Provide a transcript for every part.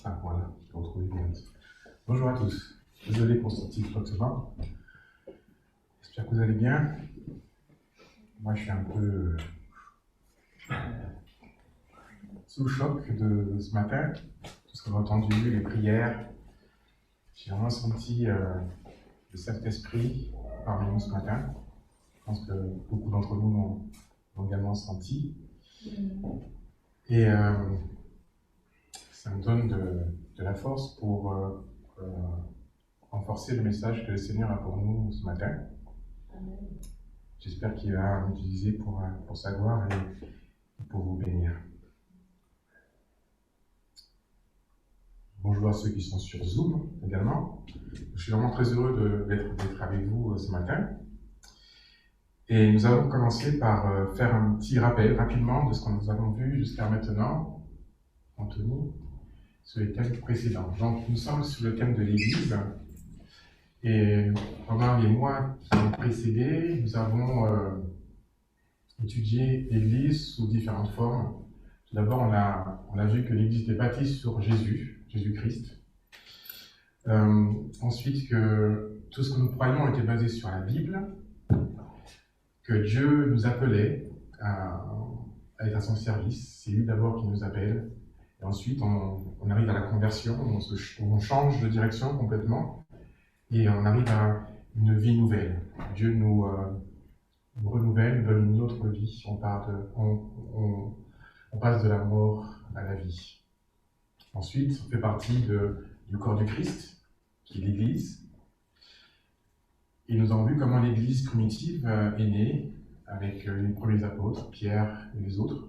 Ah voilà, je retrouve bien. Bonjour à tous. Désolé pour ce petit frottement. J'espère que vous allez bien. Moi, je suis un peu sous le choc de ce matin. Tout ce qu'on a entendu, les prières. J'ai vraiment senti le Saint-Esprit parmi nous ce matin. Je pense que beaucoup d'entre nous l'ont également senti. Et ça me donne de la force pour renforcer le message que le Seigneur a pour nous ce matin. Amen. J'espère qu'il va m'utiliser pour sa gloire et pour vous bénir. Bonjour à ceux qui sont sur Zoom également. Je suis vraiment très heureux d'être avec vous ce matin. Et nous allons commencer par faire un petit rappel rapidement de ce que nous avons vu jusqu'à maintenant, Anthony, sur les thèmes précédents. Donc nous sommes sur le thème de l'Église. Et pendant les mois qui ont précédé, nous avons étudié l'Église sous différentes formes. Tout d'abord, on a vu que l'Église était bâtie sur Jésus-Christ. Ensuite, que tout ce que nous croyons était basé sur la Bible, que Dieu nous appelait à être à son service. C'est lui d'abord qui nous appelle. Et ensuite, on arrive à la conversion, on change de direction complètement. Et on arrive à une vie nouvelle. Dieu nous renouvelle, nous donne une autre vie. On passe de la mort à la vie. Ensuite, on fait partie du corps du Christ, qui est l'Église. Et nous avons vu comment l'Église primitive est née avec les premiers apôtres, Pierre et les autres.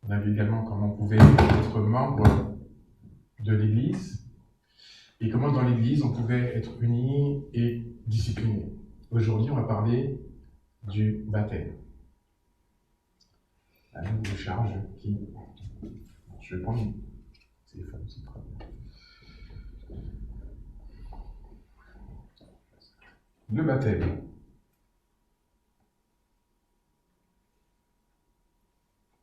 On a vu également comment on pouvait être membre de l'Église et comment dans l'Église on pouvait être unis et disciplinés. Aujourd'hui, on va parler du baptême. Un nouveau charge qui... Je vais prendre mon téléphone, c'est très bien. Le baptême.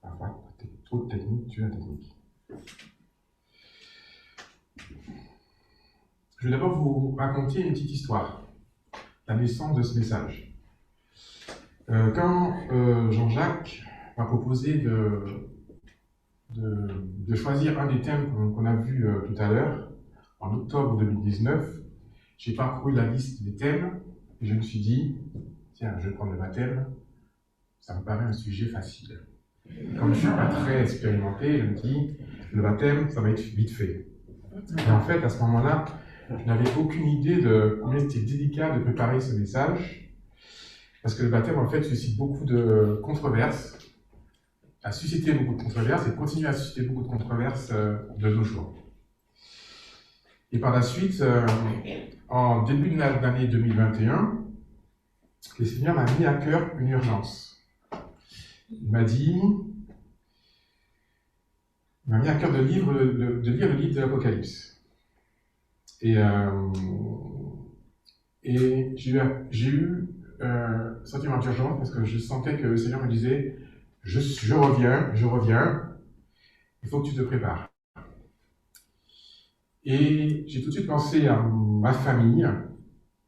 Parfois, trop de technique tue la technique. Je vais d'abord vous raconter une petite histoire, la naissance de ce message. Quand Jean-Jacques m'a proposé de choisir un des thèmes qu'on a vu tout à l'heure, en octobre 2019, j'ai parcouru la liste des thèmes et je me suis dit, tiens, je vais prendre le baptême, ça me paraît un sujet facile. Comme je ne suis pas très expérimenté, je me dis, le baptême, ça va être vite fait. Et en fait, à ce moment-là, je n'avais aucune idée de combien c'était délicat de préparer ce message, parce que le baptême, en fait, suscite beaucoup de controverses, a suscité beaucoup de controverses et continue à susciter beaucoup de controverses de nos jours. Et par la suite, en début de l'année 2021, le Seigneur m'a mis à cœur une urgence. Il m'a mis à cœur de lire le livre de l'Apocalypse. Et j'ai eu sentiment d'urgence parce que je sentais que le Seigneur me disait je reviens, il faut que tu te prépares. Et j'ai tout de suite pensé à ma famille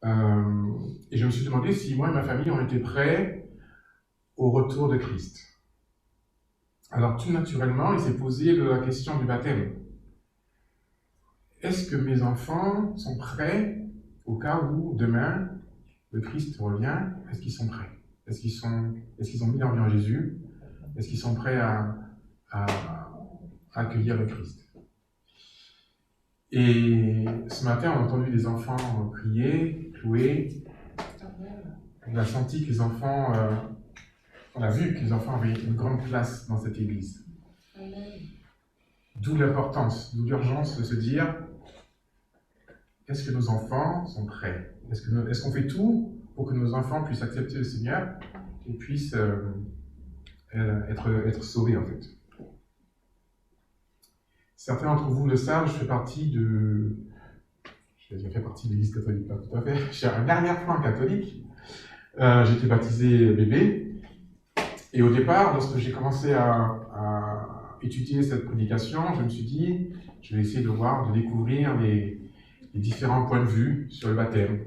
et je me suis demandé si moi et ma famille on était prêts au retour de Christ. Alors tout naturellement, il s'est posé la question du baptême. Est-ce que mes enfants sont prêts au cas où demain le Christ revient? Est-ce qu'ils sont prêts? Est-ce qu'ils ont mis leur vie en Jésus? Est-ce qu'ils sont prêts à accueillir le Christ? Et ce matin, on a entendu les enfants prier, jouer. On a senti que les enfants, on a vu que les enfants avaient une grande place dans cette église. D'où l'importance, d'où l'urgence de se dire, est-ce que nos enfants sont prêts? Est-ce qu'on fait tout pour que nos enfants puissent accepter le Seigneur et puissent être sauvés en fait? Certains d'entre vous le savent, j'ai fait partie de l'Église catholique, pas tout à fait. J'ai un arrière-plan catholique. J'ai été baptisé bébé. Et au départ, lorsque j'ai commencé à étudié cette prédication, je me suis dit, je vais essayer de découvrir les différents points de vue sur le baptême,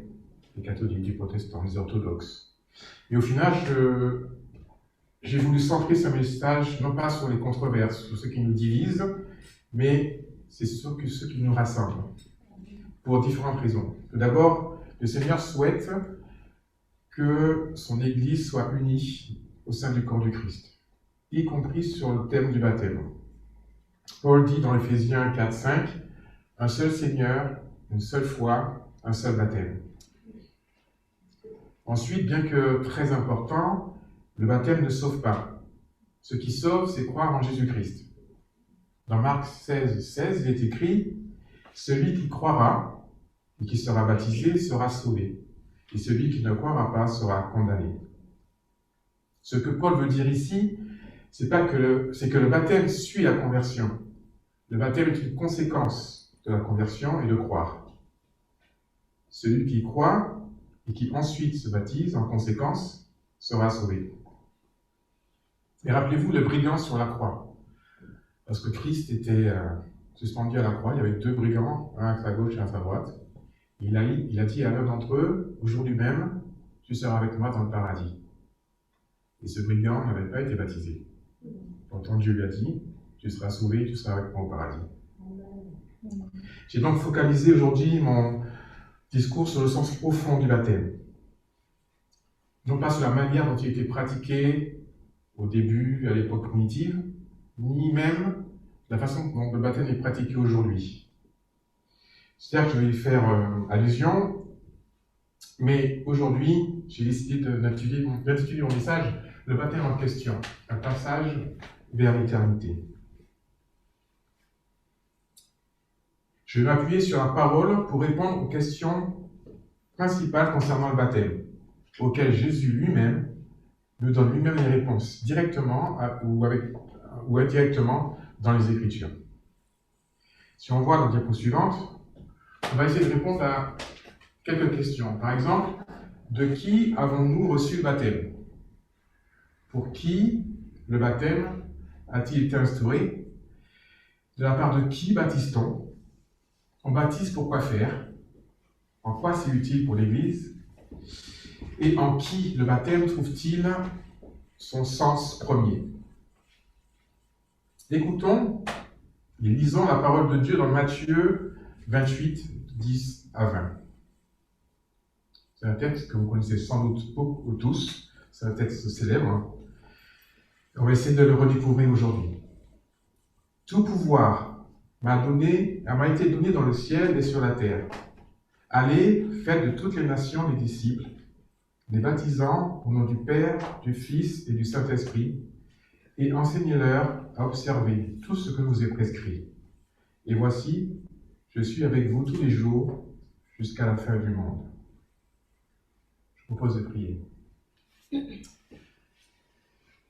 les catholiques, les protestants, les orthodoxes. Et au final, j'ai voulu centrer ce message, non pas sur les controverses, sur ce qui nous divise, mais c'est sur ce qui nous rassemble, pour différentes raisons. Tout d'abord, le Seigneur souhaite que son Église soit unie au sein du corps du Christ, y compris sur le thème du baptême. Paul dit dans Éphésiens 4:5, « Un seul Seigneur, une seule foi, un seul baptême. » Ensuite, bien que très important, le baptême ne sauve pas. Ce qui sauve, c'est croire en Jésus-Christ. Dans Marc 16:16, il est écrit « Celui qui croira et qui sera baptisé sera sauvé, et celui qui ne croira pas sera condamné. » Ce que Paul veut dire ici, c'est que le baptême suit la conversion. Le baptême est une conséquence de la conversion et de croire. Celui qui croit et qui ensuite se baptise en conséquence sera sauvé. Et rappelez-vous le brigand sur la croix. Parce que Christ était suspendu à la croix, il y avait 2 brigands, un à sa gauche et un à sa droite. Il a dit à l'un d'entre eux, aujourd'hui même, tu seras avec moi dans le paradis. Et ce brigand n'avait pas été baptisé. Pourtant Dieu lui a dit, tu seras sauvé, tu seras avec moi au paradis. J'ai donc focalisé aujourd'hui mon discours sur le sens profond du baptême. Non pas sur la manière dont il était pratiqué au début, à l'époque primitive, ni même la façon dont le baptême est pratiqué aujourd'hui. C'est-à-dire que je vais y faire allusion, mais aujourd'hui, j'ai décidé d'intituler mon message « Le baptême en question, un passage vers l'éternité ». Je vais m'appuyer sur la parole pour répondre aux questions principales concernant le baptême, auxquelles Jésus lui-même nous donne lui-même les réponses, directement ou indirectement dans les Écritures. Si on voit dans la diapo suivante, on va essayer de répondre à quelques questions. Par exemple, de qui avons-nous reçu le baptême? Pour qui le baptême a-t-il été instauré? De la part de qui baptise-t-on? On baptise pour quoi faire? En quoi c'est utile pour l'Église? Et en qui le baptême trouve-t-il son sens premier? Écoutons et lisons la parole de Dieu dans Matthieu 28, 10 à 20. C'est un texte que vous connaissez sans doute beaucoup tous, c'est un texte célèbre. On va essayer de le redécouvrir aujourd'hui. Tout pouvoir m'a été donné dans le ciel et sur la terre. Allez, faites de toutes les nations les disciples, les baptisant au nom du Père, du Fils et du Saint-Esprit, et enseignez-leur à observer tout ce que je vous ai prescrit. Et voici, je suis avec vous tous les jours jusqu'à la fin du monde. Je vous propose de prier.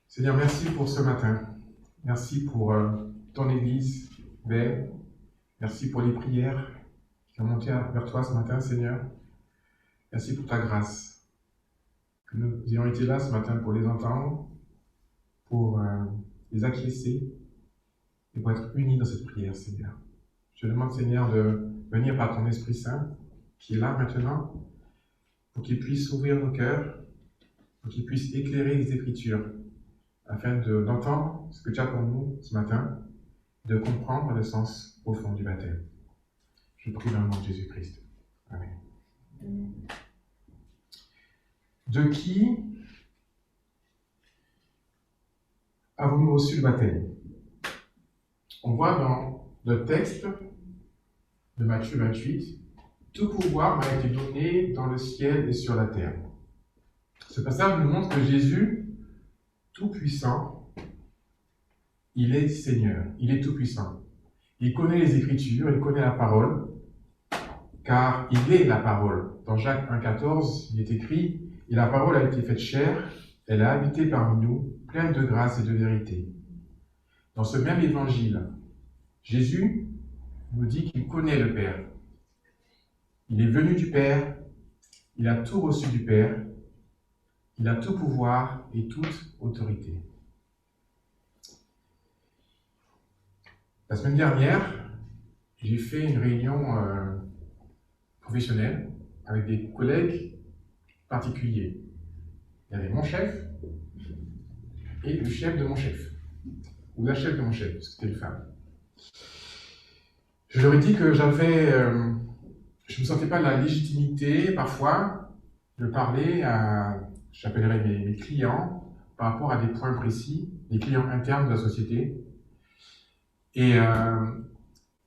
Seigneur, merci pour ce matin. Merci pour ton Église belle. Merci pour les prières qui ont monté vers toi ce matin, Seigneur. Merci pour ta grâce. Que nous ayons été là ce matin pour les entendre, pour les acquiescer et pour être unis dans cette prière, Seigneur. Je te demande, Seigneur, de venir par ton Esprit Saint, qui est là maintenant, pour qu'il puisse ouvrir nos cœurs, pour qu'il puisse éclairer les Écritures, afin d'entendre ce que tu as pour nous ce matin, de comprendre le sens profond du baptême. Je prie dans le nom de Jésus-Christ. Amen. De qui avons-nous reçu le baptême? On voit dans le texte de Matthieu 28, « Tout pouvoir m'a été donné dans le ciel et sur la terre ». Ce passage nous montre que Jésus, tout-puissant, il est Seigneur, il est tout-puissant. Il connaît les Écritures, il connaît la parole, car il est la parole. Dans Jacques 1,14, il est écrit « Et la parole a été faite chair, elle a habité parmi nous, pleine de grâce et de vérité. » Dans ce même évangile, Jésus nous dit qu'il connaît le Père. Il est venu du Père, il a tout reçu du Père, il a tout pouvoir et toute autorité. La semaine dernière, j'ai fait une réunion professionnelle avec des collègues particuliers. Il y avait mon chef et le chef de mon chef, ou la chef de mon chef, parce que c'était une femme. Je leur ai dit que je ne me sentais pas la légitimité, parfois, de parler à, j'appellerais mes clients, par rapport à des points précis, des clients internes de la société. Et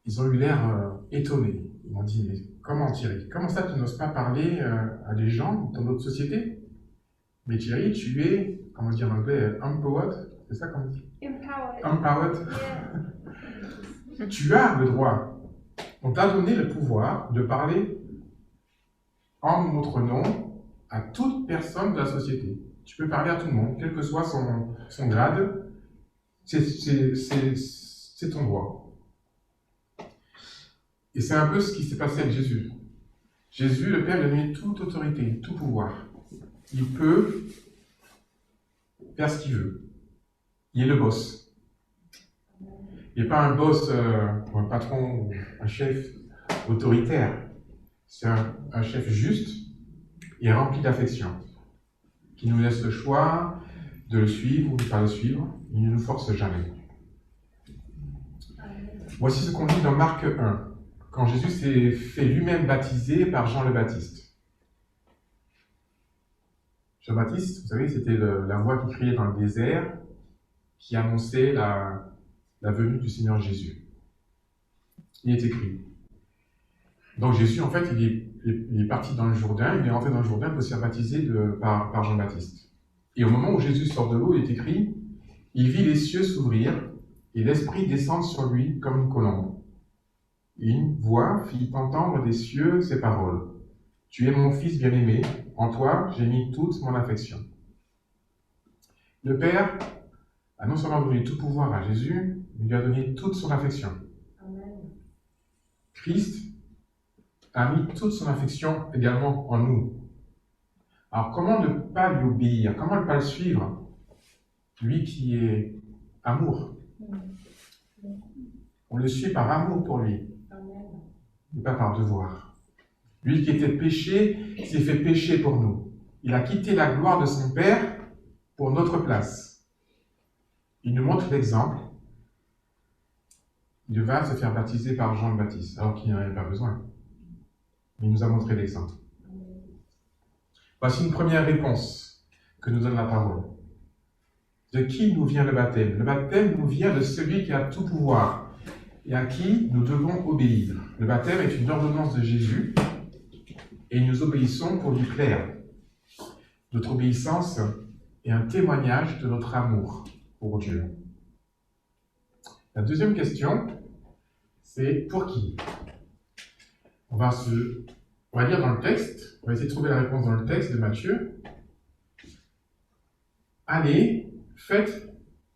ils ont eu l'air étonnés. Ils m'ont dit, mais comment Thierry, comment ça tu n'oses pas parler à des gens dans notre société? Mais Thierry, tu es, comment dire en anglais, empowered, c'est ça qu'on dit? Empowered. Empowered. Yeah. Tu as le droit. On t'a donné le pouvoir de parler en notre nom à toute personne de la société. Tu peux parler à tout le monde, quel que soit son grade. C'est ton droit. Et c'est un peu ce qui s'est passé avec Jésus. Jésus, le Père, lui a donné toute autorité, tout pouvoir. Il peut faire ce qu'il veut. Il est le boss. Il n'est pas un boss, un patron, ou un chef autoritaire. C'est un chef juste et rempli d'affection, qui nous laisse le choix de le suivre ou de ne pas le suivre. Il ne nous force jamais. Voici ce qu'on lit dans Marc 1, quand Jésus s'est fait lui-même baptiser par Jean le Baptiste. Jean le Baptiste, vous savez, c'était la voix qui criait dans le désert, qui annonçait la venue du Seigneur Jésus. Il est écrit. Donc Jésus, en fait, il est parti dans le Jourdain, il est rentré dans le Jourdain pour se faire baptiser par Jean-Baptiste. Et au moment où Jésus sort de l'eau, il est écrit, il vit les cieux s'ouvrir et l'Esprit descendre sur lui comme une colombe. Et une voix fit entendre des cieux ces paroles. Tu es mon Fils bien-aimé, en toi j'ai mis toute mon affection. Le Père a non seulement donné tout pouvoir à Jésus, mais lui a donné toute son affection. Amen. Christ a mis toute son affection également en nous. Alors comment ne pas lui obéir? Comment ne pas le suivre? Lui qui est amour. On le suit par amour pour lui, et pas par devoir. Lui qui était péché, s'est fait pécher pour nous. Il a quitté la gloire de son Père pour notre place. Il nous montre l'exemple. Il va se faire baptiser par Jean le Baptiste, alors qu'il n'en avait pas besoin. Il nous a montré l'exemple. Voici une première réponse que nous donne la parole. De qui nous vient le baptême? Le baptême nous vient de celui qui a tout pouvoir et à qui nous devons obéir. Le baptême est une ordonnance de Jésus et nous obéissons pour lui plaire. Notre obéissance est un témoignage de notre amour pour Dieu. La deuxième question, c'est pour qui? On va lire dans le texte, on va essayer de trouver la réponse dans le texte de Matthieu. Allez, faites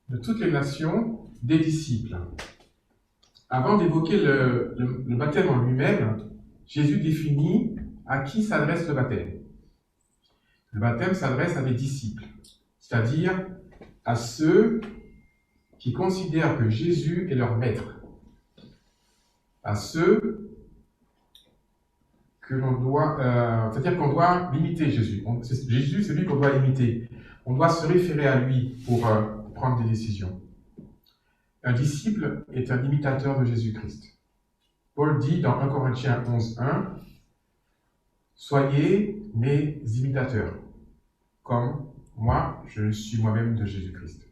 de toutes les nations des disciples. Avant d'évoquer le baptême en lui-même, Jésus définit à qui s'adresse le baptême. Le baptême s'adresse à des disciples, c'est-à-dire à ceux qui considèrent que Jésus est leur maître, à ceux que l'on doit, c'est-à-dire qu'on doit imiter Jésus. Jésus, c'est lui qu'on doit imiter. On doit se référer à lui pour prendre des décisions. Un disciple est un imitateur de Jésus-Christ. Paul dit dans 1 Corinthiens 11:1, « Soyez mes imitateurs, comme moi, je suis moi-même de Jésus-Christ. »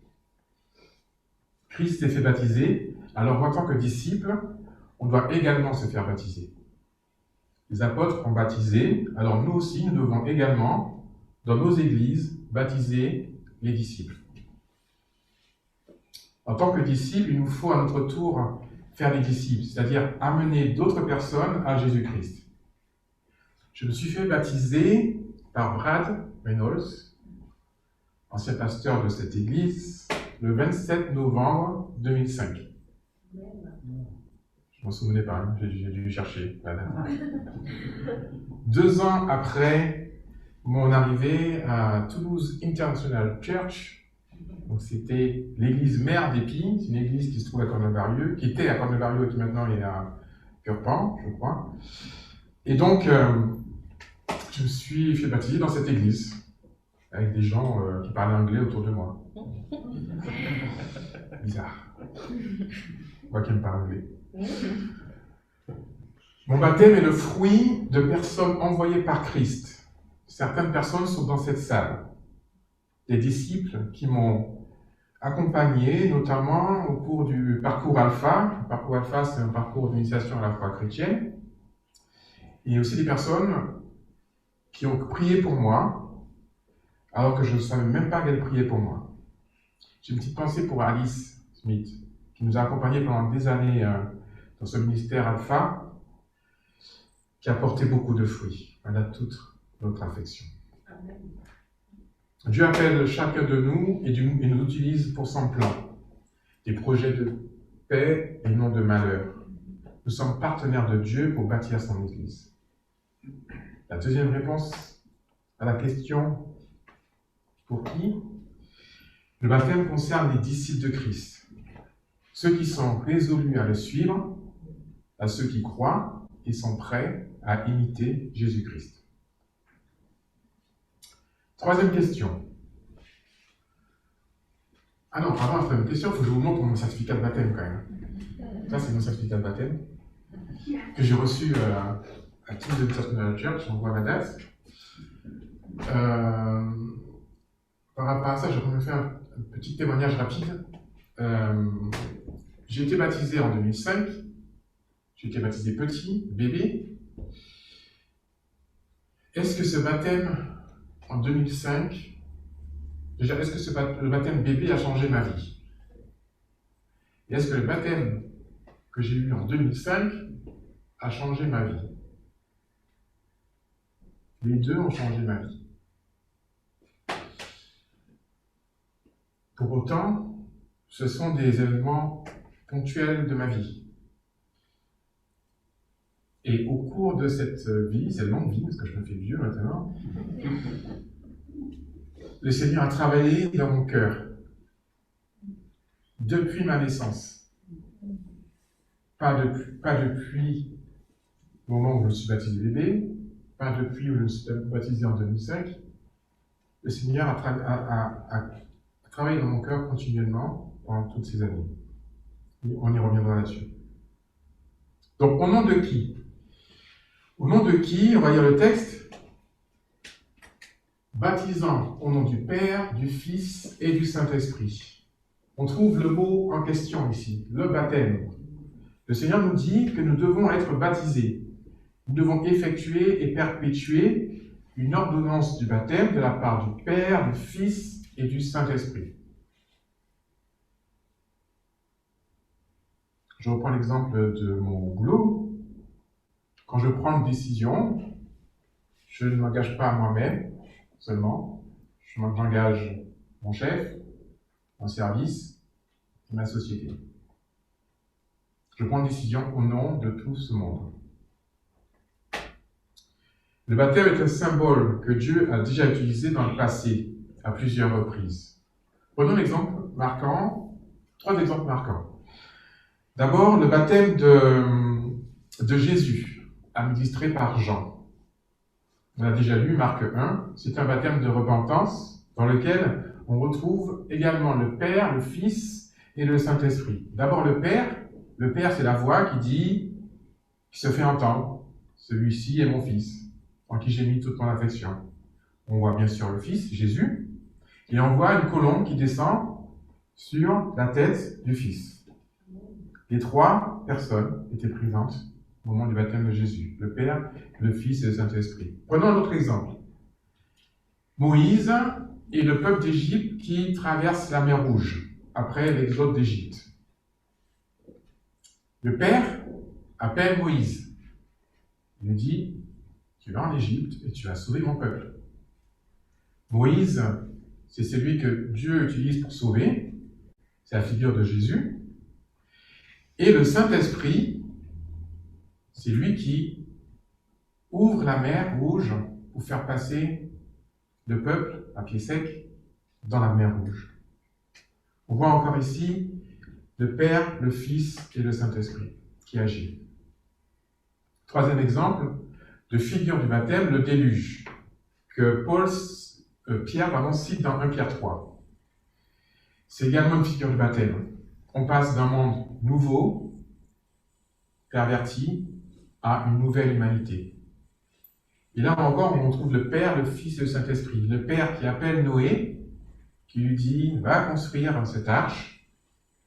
Christ s'est fait baptiser, alors en tant que disciple, on doit également se faire baptiser. Les apôtres ont baptisé, alors nous aussi, nous devons également, dans nos églises, baptiser les disciples. En tant que disciples, il nous faut à notre tour faire des disciples, c'est-à-dire amener d'autres personnes à Jésus-Christ. Je me suis fait baptiser par Brad Reynolds, ancien pasteur de cette église, le 27 novembre 2005. Je m'en souvenais pas, hein, j'ai dû chercher la date. 2 ans après mon arrivée à Toulouse International Church, Donc c'était l'église mère d'Épine, c'est une église qui se trouve à Cornevarieux, qui était à Cornevarieux et qui maintenant est à Purpan, je crois. Et donc, je me suis fait baptiser dans cette église, avec des gens qui parlaient anglais autour de moi. Bizarre. Moi qui n'aime pas anglais. Mon baptême est le fruit de personnes envoyées par Christ. Certaines personnes sont dans cette salle. Des disciples qui m'ont accompagné, notamment au cours du parcours Alpha. Le parcours Alpha, c'est un parcours d'initiation à la foi chrétienne. Et aussi des personnes qui ont prié pour moi, alors que je ne savais même pas qu'elle priait pour moi. J'ai une petite pensée pour Alice Smith, qui nous a accompagnés pendant des années dans ce ministère Alpha, qui a porté beaucoup de fruits. Elle a toute notre affection. Amen. Dieu appelle chacun de nous et nous utilise pour son plan. Des projets de paix et non de malheur. Nous sommes partenaires de Dieu pour bâtir son Église. La deuxième réponse à la question « Pour qui ?» Le baptême concerne les disciples de Christ. Ceux qui sont résolus à le suivre, à ceux qui croient et sont prêts à imiter Jésus-Christ. Troisième question. Ah non, avant la troisième question, il faut que je vous montre mon certificat de baptême quand même. Ça, c'est mon certificat de baptême que j'ai reçu à Team de International Church, on voit ma date. Par rapport à ça, je vais me faire un petit témoignage rapide. J'ai été baptisé en 2005. J'ai été baptisé petit, bébé. Est-ce que ce baptême en 2005, déjà, est-ce que le baptême bébé a changé ma vie? Et est-ce que le baptême que j'ai eu en 2005 a changé ma vie? Les deux ont changé ma vie. Pour autant, ce sont des événements ponctuels de ma vie. Et au cours de cette vie, cette longue vie, parce que je me fais vieux maintenant, le Seigneur a travaillé dans mon cœur depuis ma naissance. Pas depuis le moment où je me suis baptisé bébé, pas depuis où je me suis baptisé en 2005. Le Seigneur a travaillé dans mon cœur continuellement pendant toutes ces années. Et on y reviendra là-dessus. Donc, au nom de qui? Au nom de qui, on va lire le texte, baptisant au nom du Père, du Fils et du Saint-Esprit. On trouve le mot en question ici, le baptême. Le Seigneur nous dit que nous devons être baptisés. Nous devons effectuer et perpétuer une ordonnance du baptême de la part du Père, du Fils et du Saint-Esprit. Je reprends l'exemple de mon boulot. Quand je prends une décision, je ne m'engage pas à moi-même seulement, j'engage mon chef, mon service et ma société. Je prends une décision au nom de tout ce monde. Le baptême est un symbole que Dieu a déjà utilisé dans le passé à plusieurs reprises. Prenons l'exemple marquant, 3 exemples marquants. D'abord, le baptême de Jésus, administré par Jean. On a déjà lu Marc 1, c'est un baptême de repentance dans lequel on retrouve également le Père, le Fils et le Saint-Esprit. D'abord le Père c'est la voix qui se fait entendre, celui-ci est mon Fils, en qui j'ai mis toute mon affection. On voit bien sûr le Fils, Jésus, et on voit une colombe qui descend sur la tête du Fils. Les 3 personnes étaient présentes au moment du baptême de Jésus, le Père, le Fils et le Saint-Esprit. Prenons un autre exemple. Moïse et le peuple d'Égypte qui traverse la mer Rouge après l'exode d'Égypte. Le Père appelle Moïse. Il lui dit, tu vas en Égypte et tu vas sauver mon peuple. Moïse, c'est celui que Dieu utilise pour sauver. C'est la figure de Jésus. Et le Saint-Esprit, c'est lui qui ouvre la mer Rouge pour faire passer le peuple à pied sec dans la mer Rouge. On voit encore ici le Père, le Fils et le Saint-Esprit qui agissent. Troisième exemple de figure du baptême, le déluge, que Pierre cite dans 1 Pierre 3. C'est également une figure du baptême. On passe d'un monde nouveau, perverti, à une nouvelle humanité. Et là encore, on trouve le Père, le Fils et le Saint-Esprit. Le Père qui appelle Noé, qui lui dit « Va construire cette arche,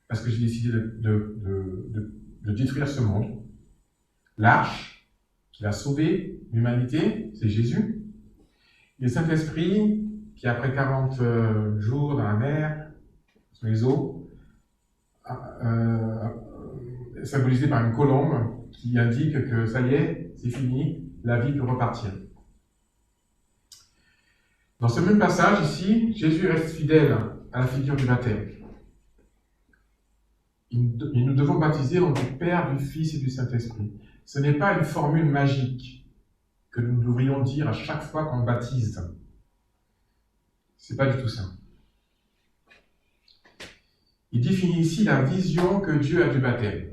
parce que j'ai décidé de détruire ce monde. » L'arche qui va sauver l'humanité, c'est Jésus. Et le Saint-Esprit qui, après 40 jours dans la mer, sur les eaux, symbolisé par une colombe qui indique que ça y est, c'est fini, la vie peut repartir. Dans ce même passage ici, Jésus reste fidèle à la figure du baptême. Et nous devons baptiser au nom du Père, du Fils et du Saint-Esprit. Ce n'est pas une formule magique que nous devrions dire à chaque fois qu'on baptise. C'est pas du tout ça. Il définit ici la vision que Dieu a du baptême,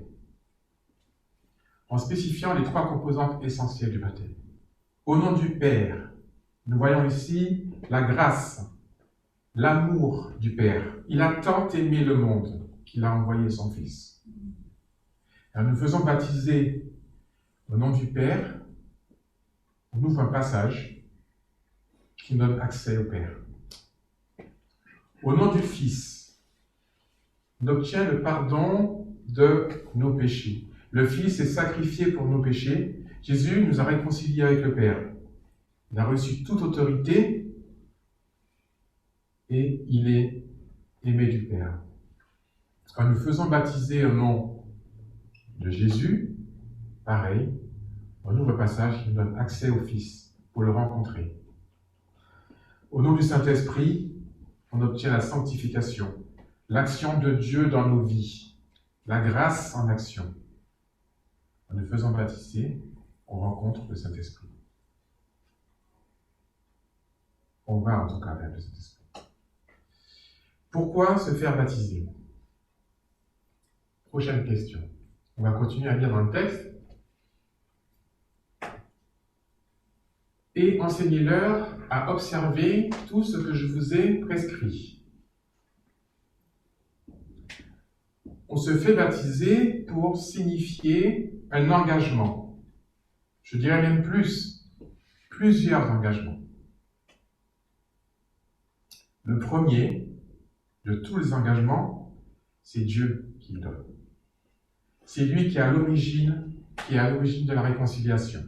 en spécifiant les trois composantes essentielles du baptême. Au nom du Père, nous voyons ici la grâce, l'amour du Père. Il a tant aimé le monde qu'il a envoyé son Fils. Alors nous faisons baptiser au nom du Père, on ouvre un passage qui donne accès au Père. Au nom du Fils, on obtient le pardon de nos péchés. Le Fils est sacrifié pour nos péchés. Jésus nous a réconciliés avec le Père. Il a reçu toute autorité et il est aimé du Père. Quand nous faisons baptiser au nom de Jésus, pareil, un nouveau passage qui nous donne accès au Fils pour le rencontrer. Au nom du Saint-Esprit, on obtient la sanctification, l'action de Dieu dans nos vies, la grâce en action. En nous faisant baptiser, on rencontre le Saint-Esprit. On va en tout cas vers le Saint-Esprit. Pourquoi se faire baptiser? Prochaine question. On va continuer à lire dans le texte. Et enseignez-leur à observer tout ce que je vous ai prescrit. On se fait baptiser pour signifier un engagement. Je dirais même plusieurs engagements. Le premier de tous les engagements, c'est Dieu qui le donne. C'est lui qui est à l'origine de la réconciliation,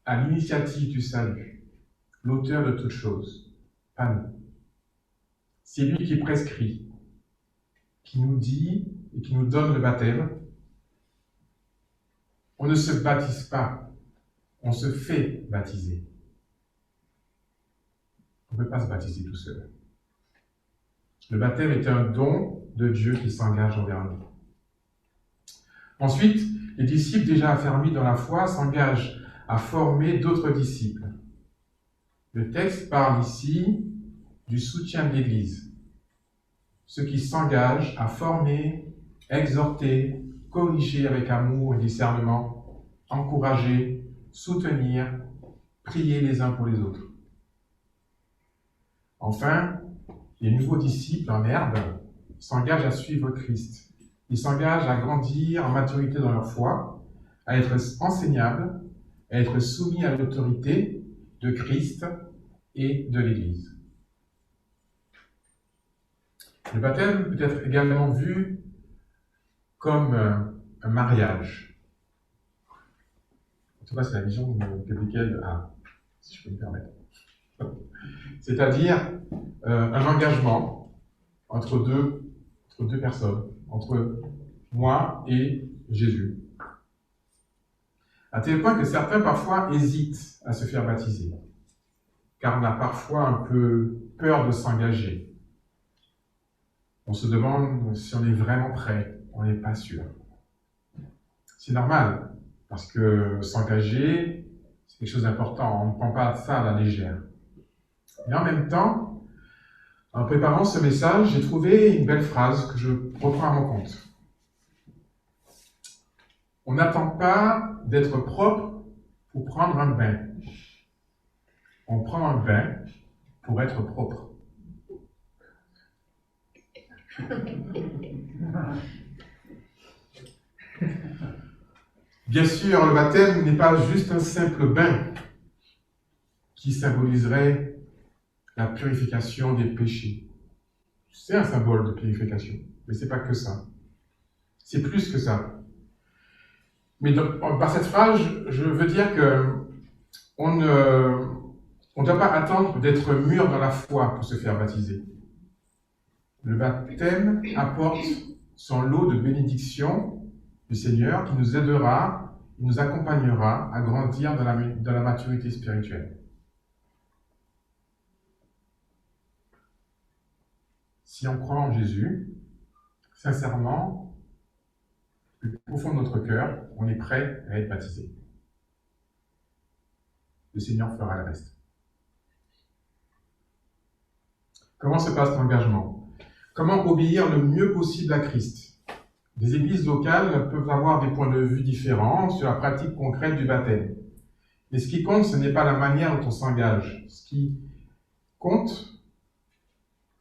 à l'initiative du salut, l'auteur de toutes choses, pas nous. C'est lui qui prescrit, qui nous dit et qui nous donne le baptême. On ne se baptise pas, on se fait baptiser. On ne peut pas se baptiser tout seul. Le baptême est un don de Dieu qui s'engage envers nous. Ensuite, les disciples déjà affermis dans la foi s'engagent à former d'autres disciples. Le texte parle ici du soutien de l'Église. Ceux qui s'engagent à former, exhorter, corriger avec amour et discernement, encourager, soutenir, prier les uns pour les autres. Enfin, les nouveaux disciples en herbe s'engagent à suivre Christ. Ils s'engagent à grandir en maturité dans leur foi, à être enseignables, à être soumis à l'autorité de Christ et de l'Église. Le baptême peut être également vu comme un mariage. En tout cas, c'est la vision que Michael a, si je peux me permettre. C'est-à-dire un engagement entre deux personnes, entre moi et Jésus. À tel point que certains parfois hésitent à se faire baptiser, car on a parfois un peu peur de s'engager. On se demande si on est vraiment prêt, on n'est pas sûr. C'est normal, parce que s'engager, c'est quelque chose d'important, on ne prend pas ça à la légère. Mais en même temps, En préparant ce message, j'ai trouvé une belle phrase que je reprends à mon compte. On n'attend pas d'être propre pour prendre un bain. On prend un bain pour être propre. Bien sûr, le baptême n'est pas juste un simple bain qui symboliserait la purification des péchés. C'est un symbole de purification, mais ce n'est pas que ça. C'est plus que ça. Mais par cette phrase, je veux dire que on ne doit pas attendre d'être mûr dans la foi pour se faire baptiser. Le baptême apporte son lot de bénédictions du Seigneur qui nous aidera, qui nous accompagnera à grandir dans la maturité spirituelle. Si on croit en Jésus, sincèrement, au fond de notre cœur, on est prêt à être baptisé. Le Seigneur fera le reste. Comment se passe l'engagement? Comment obéir le mieux possible à Christ? Des églises locales peuvent avoir des points de vue différents sur la pratique concrète du baptême. Mais ce qui compte, ce n'est pas la manière dont on s'engage. Ce qui compte,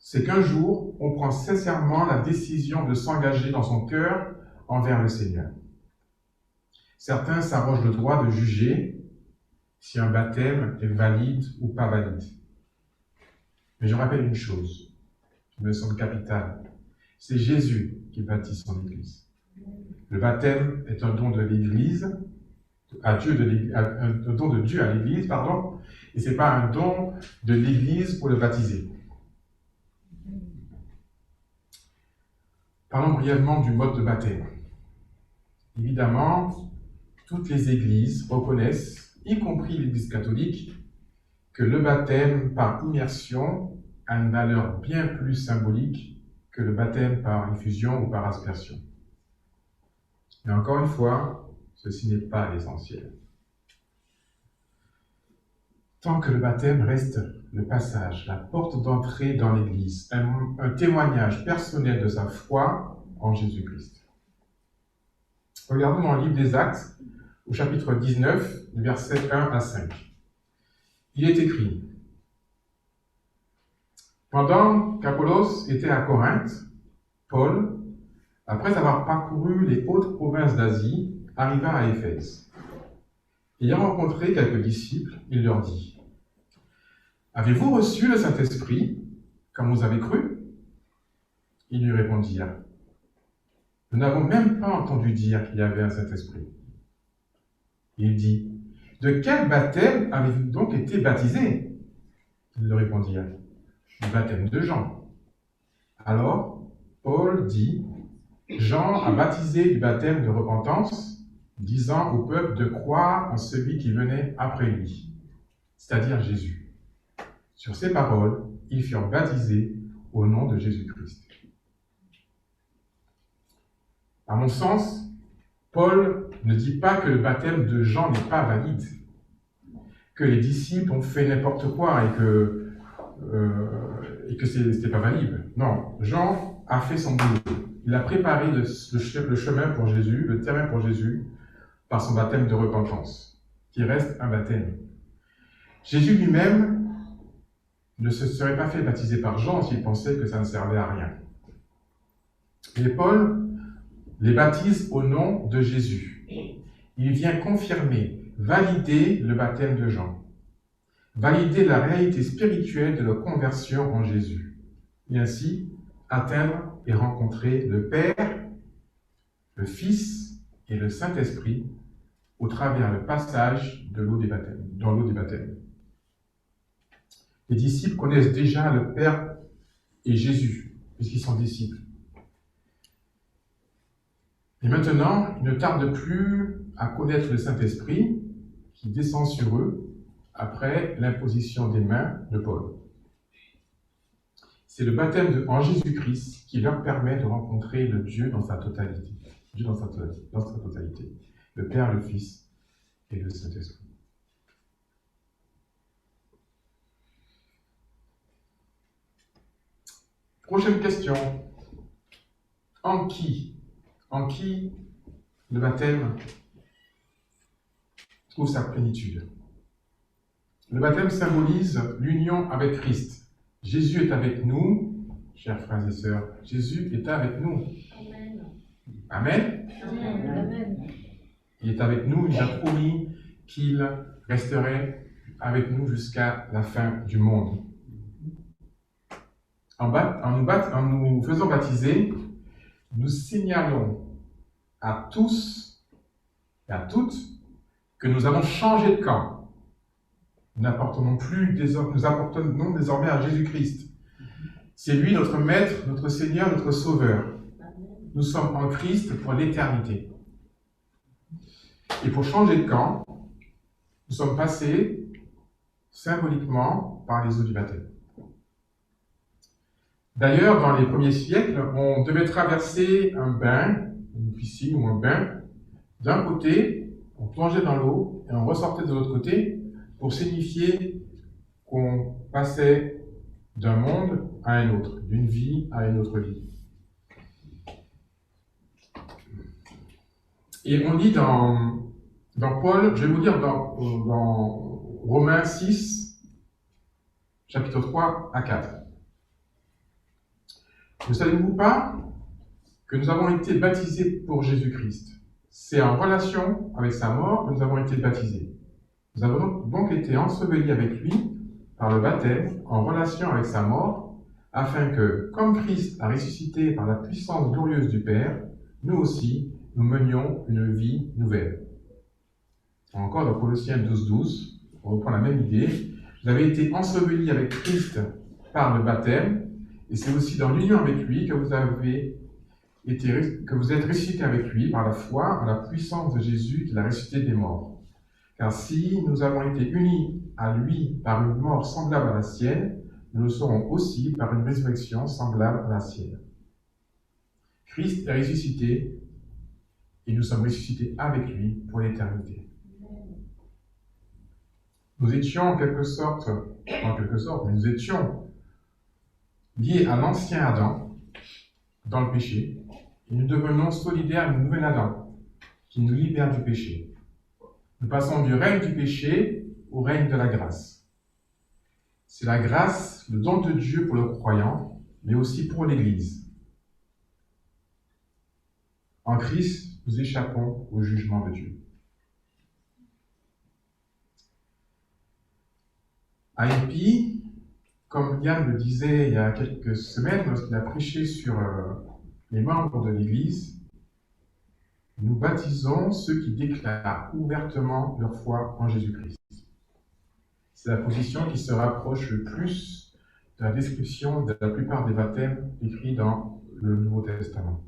c'est qu'un jour, on prend sincèrement la décision de s'engager dans son cœur envers le Seigneur. Certains s'arrogent le droit de juger si un baptême est valide ou pas valide. Mais je rappelle une chose, une leçon capitale. C'est Jésus qui bâtit son Église. Le baptême est un don de l'Église, un don de Dieu à l'Église, pardon, et ce n'est pas un don de l'Église pour le baptiser. Parlons brièvement du mode de baptême. Évidemment, toutes les églises reconnaissent, y compris l'Église catholique, que le baptême par immersion a une valeur bien plus symbolique que le baptême par infusion ou par aspersion. Mais encore une fois, ceci n'est pas l'essentiel. Tant que le baptême reste le passage, la porte d'entrée dans l'Église, un témoignage personnel de sa foi en Jésus-Christ. Regardons dans le livre des Actes, au chapitre 19, versets 1 à 5. Il est écrit: Pendant qu'Apollos était à Corinthe, Paul, après avoir parcouru les hautes provinces d'Asie, arriva à Éphèse. Ayant rencontré quelques disciples, il leur dit: Avez-vous reçu le Saint-Esprit, comme vous avez cru? Ils lui répondirent: Nous n'avons même pas entendu dire qu'il y avait un Saint-Esprit. Il dit: De quel baptême avez-vous donc été baptisés? Ils lui répondirent: Du baptême de Jean. Alors, Paul dit: Jean a baptisé du baptême de repentance, disant au peuple de croire en celui qui venait après lui, c'est-à-dire Jésus. Sur ces paroles, ils furent baptisés au nom de Jésus-Christ. À mon sens, Paul ne dit pas que le baptême de Jean n'est pas valide, que les disciples ont fait n'importe quoi et que c'était pas valide. Non, Jean a fait son boulot. Il a préparé le chemin pour Jésus, le terrain pour Jésus, par son baptême de repentance, qui reste un baptême. Jésus lui-même ne se serait pas fait baptiser par Jean s'il pensait que ça ne servait à rien. Mais Paul les baptise au nom de Jésus. Il vient confirmer, valider le baptême de Jean, valider la réalité spirituelle de la conversion en Jésus, et ainsi atteindre et rencontrer le Père, le Fils et le Saint-Esprit au travers le passage de l'eau des baptêmes, dans l'eau des baptêmes. Les disciples connaissent déjà le Père et Jésus, puisqu'ils sont disciples. Et maintenant, ils ne tardent plus à connaître le Saint-Esprit qui descend sur eux après l'imposition des mains de Paul. C'est le baptême en Jésus-Christ qui leur permet de rencontrer le Dieu dans sa totalité. Dieu dans sa totalité. Le Père, le Fils et le Saint-Esprit. Prochaine question. En qui le baptême trouve sa plénitude? Le baptême symbolise l'union avec Christ. Jésus est avec nous, chers frères et sœurs. Jésus est avec nous. Amen. Amen. Amen. Il est avec nous, il a promis qu'il resterait avec nous jusqu'à la fin du monde. En nous faisant baptiser, nous signalons à tous et à toutes que nous avons changé de camp. Nous appartenons désormais à Jésus-Christ. C'est lui notre Maître, notre Seigneur, notre Sauveur. Nous sommes en Christ pour l'éternité. Et pour changer de camp, nous sommes passés symboliquement par les eaux du baptême. D'ailleurs, dans les premiers siècles, on devait traverser un bain, une piscine ou un bain. D'un côté, on plongeait dans l'eau et on ressortait de l'autre côté pour signifier qu'on passait d'un monde à un autre, d'une vie à une autre vie. Et on lit dans Paul, je vais vous lire dans Romains 6, chapitre 3 à 4. Ne savez-vous pas que nous avons été baptisés pour Jésus-Christ? C'est en relation avec sa mort que nous avons été baptisés. Nous avons donc été ensevelis avec lui par le baptême en relation avec sa mort, afin que, comme Christ a ressuscité par la puissance glorieuse du Père, nous aussi, nous menions une vie nouvelle. Encore dans Colossiens 12, on reprend la même idée. Vous avez été ensevelis avec Christ par le baptême, et c'est aussi dans l'union avec lui que vous êtes ressuscités avec lui par la foi en la puissance de Jésus qui l'a ressuscité des morts. Car si nous avons été unis à lui par une mort semblable à la sienne, nous le serons aussi par une résurrection semblable à la sienne. Christ est ressuscité et nous sommes ressuscités avec lui pour l'éternité. Nous étions en quelque sorte, mais nous étions liés à l'ancien Adam dans le péché, et nous devenons solidaires du nouvel Adam qui nous libère du péché. Nous passons du règne du péché au règne de la grâce. C'est la grâce, le don de Dieu pour le croyant, mais aussi pour l'Église. En Christ, nous échappons au jugement de Dieu. À Épi, comme Yann le disait il y a quelques semaines, lorsqu'il a prêché sur les membres de l'Église, nous baptisons ceux qui déclarent ouvertement leur foi en Jésus-Christ. C'est la position qui se rapproche le plus de la description de la plupart des baptêmes écrits dans le Nouveau Testament.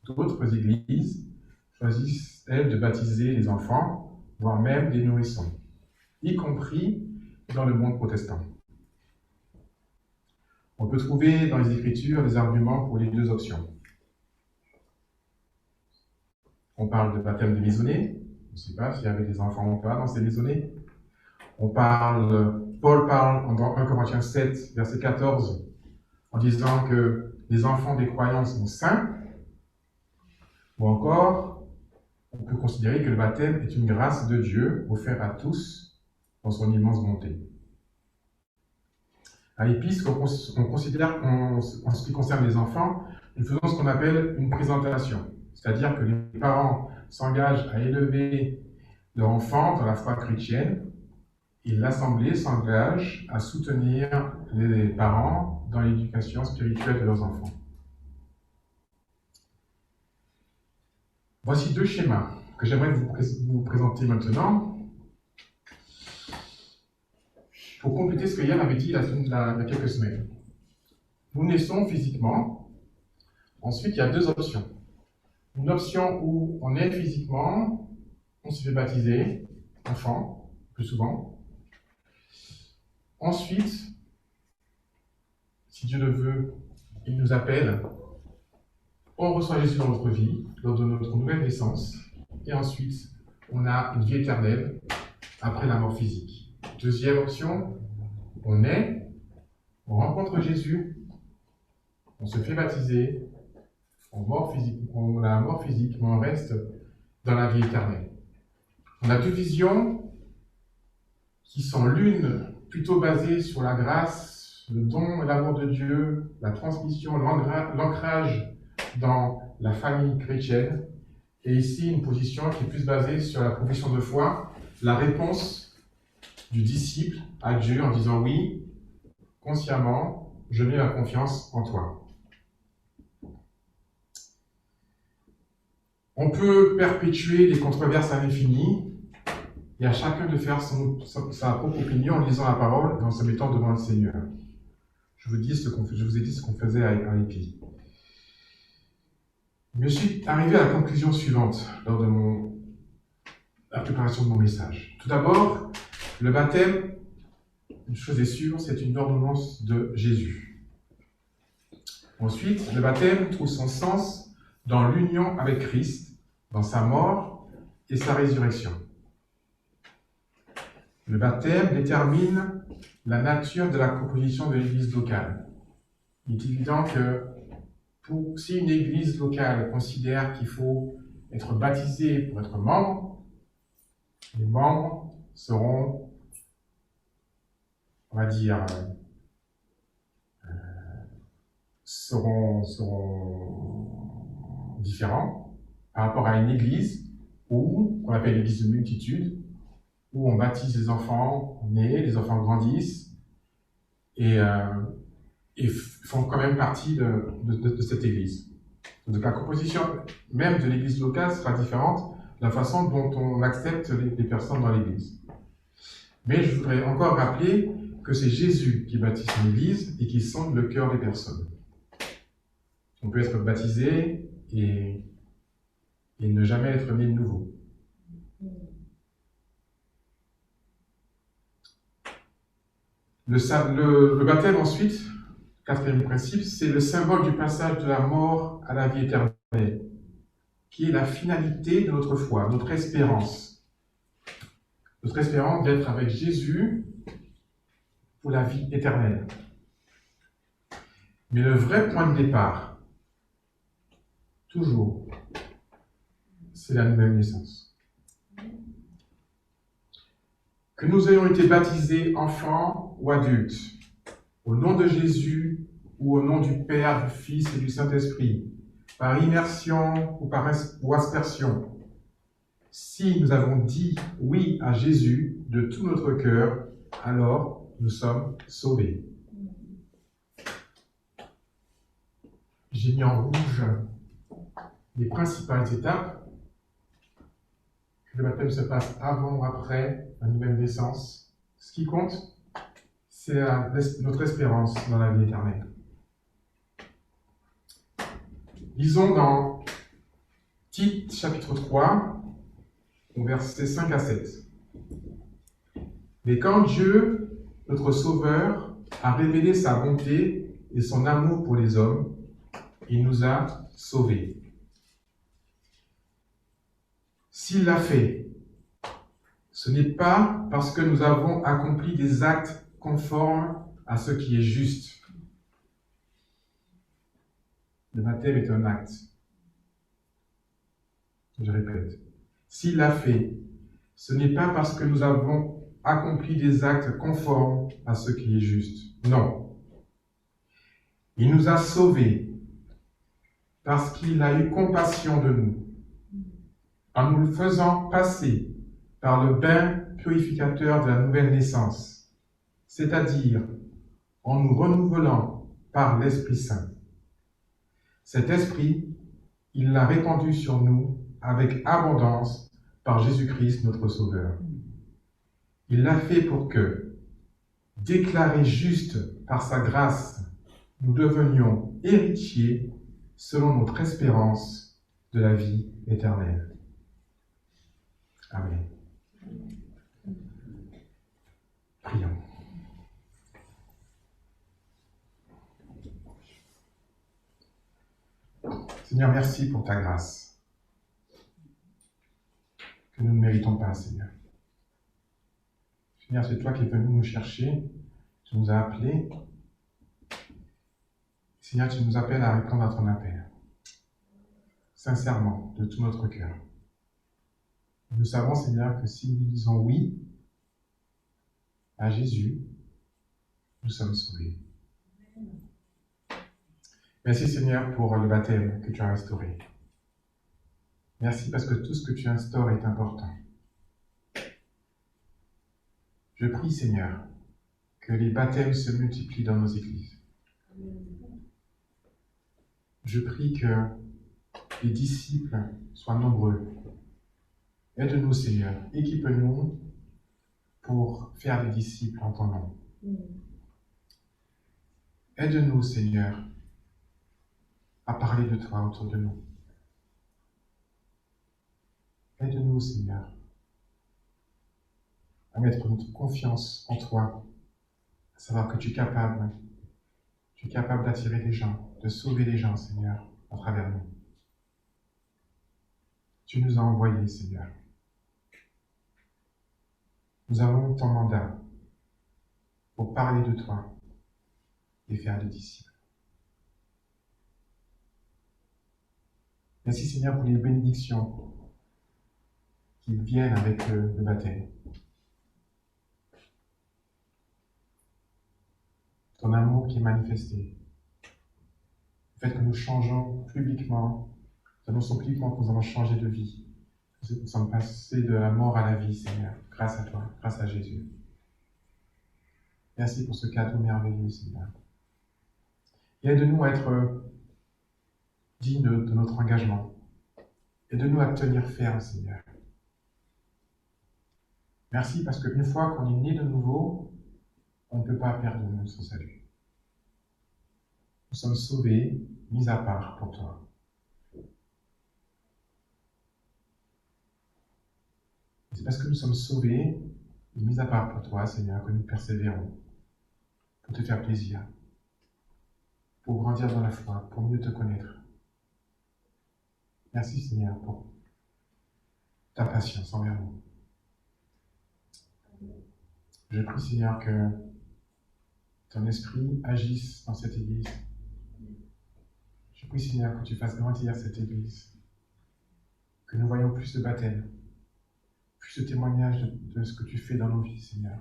D'autres églises choisissent, elles, de baptiser les enfants, voire même des nourrissons, y compris dans le monde protestant. On peut trouver dans les Écritures des arguments pour les deux options. On parle de baptême de maisonnée. On ne sait pas s'il y avait des enfants ou pas dans ces maisonnées. Paul parle dans 1 Corinthiens 7, verset 14, en disant que les enfants des croyants sont saints. Ou encore, on peut considérer que le baptême est une grâce de Dieu offerte à tous dans son immense bonté. À l'Épisque, on considère qu'en ce qui concerne les enfants, nous faisons ce qu'on appelle une présentation. C'est-à-dire que les parents s'engagent à élever leur enfant dans la foi chrétienne et l'Assemblée s'engage à soutenir les parents dans l'éducation spirituelle de leurs enfants. Voici deux schémas que j'aimerais vous présenter maintenant pour compléter ce que Yann avait dit il y a quelques semaines. Nous naissons physiquement. Ensuite, il y a deux options. Une option où on est physiquement, on se fait baptiser, enfant, plus souvent. Ensuite, si Dieu le veut, il nous appelle, on reçoit Jésus dans notre vie, lors de notre nouvelle naissance, et ensuite, on a une vie éternelle après la mort physique. Deuxième option, on rencontre Jésus, On se fait baptiser, on a la mort physique, mais on reste dans la vie éternelle. On a deux visions qui sont l'une plutôt basée sur la grâce, le don et l'amour de Dieu, la transmission, l'ancrage dans la famille chrétienne, et ici une position qui est plus basée sur la profession de foi, la réponse du disciple à Dieu en disant oui, consciemment, je mets ma confiance en toi. On peut perpétuer les controverses à l'infini et à chacun de faire sa propre opinion en lisant la parole et en se mettant devant le Seigneur. Je vous ai dit ce qu'on faisait à Épi. Je suis arrivé à la conclusion suivante lors de la préparation de mon message. Tout d'abord, le baptême, une chose est sûre, c'est une ordonnance de Jésus. Ensuite, le baptême trouve son sens dans l'union avec Christ, dans sa mort et sa résurrection. Le baptême détermine la nature de la composition de l'Église locale. Il est évident que si une Église locale considère qu'il faut être baptisé pour être membre, les membres seront, on va dire, seront différents par rapport à une église qu'on appelle l'église de multitude, où on baptise les enfants nés, les enfants grandissent et font quand même partie de cette église. Donc la composition même de l'église locale sera différente de la façon dont on accepte les personnes dans l'église. Mais je voudrais encore rappeler que c'est Jésus qui baptise son église et qui sonde le cœur des personnes. On peut être baptisé et ne jamais être né de nouveau. Le baptême ensuite, quatrième principe, c'est le symbole du passage de la mort à la vie éternelle, qui est la finalité de notre foi, notre espérance. Notre espérance d'être avec Jésus pour la vie éternelle. Mais le vrai point de départ, toujours, c'est la nouvelle naissance. Que nous ayons été baptisés enfants ou adultes, au nom de Jésus ou au nom du Père, du Fils et du Saint-Esprit, par immersion ou aspersion, si nous avons dit oui à Jésus de tout notre cœur, alors nous sommes sauvés. J'ai mis en rouge les principales étapes. Que le baptême se passe avant ou après la nouvelle naissance. Ce qui compte, c'est notre espérance dans la vie éternelle. Lisons dans Tite, chapitre 3, versets 5 à 7. Mais quand Dieu, notre Sauveur, a révélé sa bonté et son amour pour les hommes, il nous a sauvés. S'il l'a fait, ce n'est pas parce que nous avons accompli des actes conformes à ce qui est juste. Le baptême est un acte. Je répète. S'il l'a fait, ce n'est pas parce que nous avons accompli des actes conformes à ce qui est juste. Non. Il nous a sauvés parce qu'il a eu compassion de nous, en nous faisant passer par le bain purificateur de la nouvelle naissance, c'est-à-dire en nous renouvelant par l'Esprit Saint. Cet Esprit, il l'a répandu sur nous avec abondance par Jésus-Christ notre Sauveur. Il l'a fait pour que, déclarés justes par sa grâce, nous devenions héritiers selon notre espérance de la vie éternelle. Amen. Prions. Seigneur, merci pour ta grâce, que nous ne méritons pas, Seigneur. Seigneur, c'est toi qui es venu nous chercher, tu nous as appelés. Seigneur, tu nous appelles à répondre à ton appel, sincèrement, de tout notre cœur. Nous savons, Seigneur, que si nous disons oui à Jésus, nous sommes sauvés. Merci, Seigneur, pour le baptême que tu as restauré. Merci parce que tout ce que tu instaures est important. Je prie, Seigneur, que les baptêmes se multiplient dans nos églises. Je prie que les disciples soient nombreux. Aide-nous, Seigneur. Équipe-nous pour faire des disciples en ton nom. Aide-nous, Seigneur, à parler de toi autour de nous. Aide-nous, Seigneur, à mettre notre confiance en toi, à savoir que tu es capable d'attirer les gens, de sauver les gens, Seigneur, à travers nous. Tu nous as envoyés, Seigneur. Nous avons ton mandat pour parler de toi et faire des disciples. Merci, Seigneur, pour les bénédictions qui viennent avec le baptême. Ton amour qui est manifesté. Le fait que nous changeons publiquement, nous annonçons publiquement que nous avons changé de vie. Nous sommes passés de la mort à la vie, Seigneur, grâce à toi, grâce à Jésus. Merci pour ce cadeau merveilleux, Seigneur. Et aide-nous à être dignes de notre engagement. Aide-nous à tenir ferme, Seigneur. Merci parce qu'une fois qu'on est né de nouveau, on ne peut pas perdre notre salut. Nous sommes sauvés, mis à part pour toi. C'est parce que nous sommes sauvés et mis à part pour toi, Seigneur, que nous persévérons pour te faire plaisir, pour grandir dans la foi, pour mieux te connaître. Merci, Seigneur, pour ta patience envers nous. Je prie, Seigneur, que ton esprit agisse dans cette Église. Je prie, Seigneur, que tu fasses grandir cette Église, que nous voyons plus de baptêmes, plus de témoignages de ce que tu fais dans nos vies, Seigneur.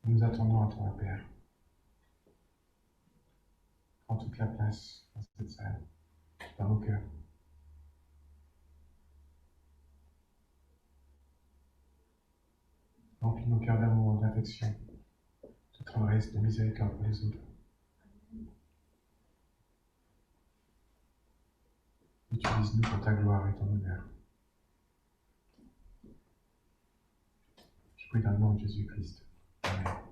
Nous attendons à toi, Père. Prends toute la place dans cette salle, dans nos cœurs. Remplis nos cœurs d'amour, d'affection, de tendresse, de miséricorde pour les autres. Utilise-nous pour ta gloire et ton honneur. Je prie dans le nom de Jésus-Christ. Amen.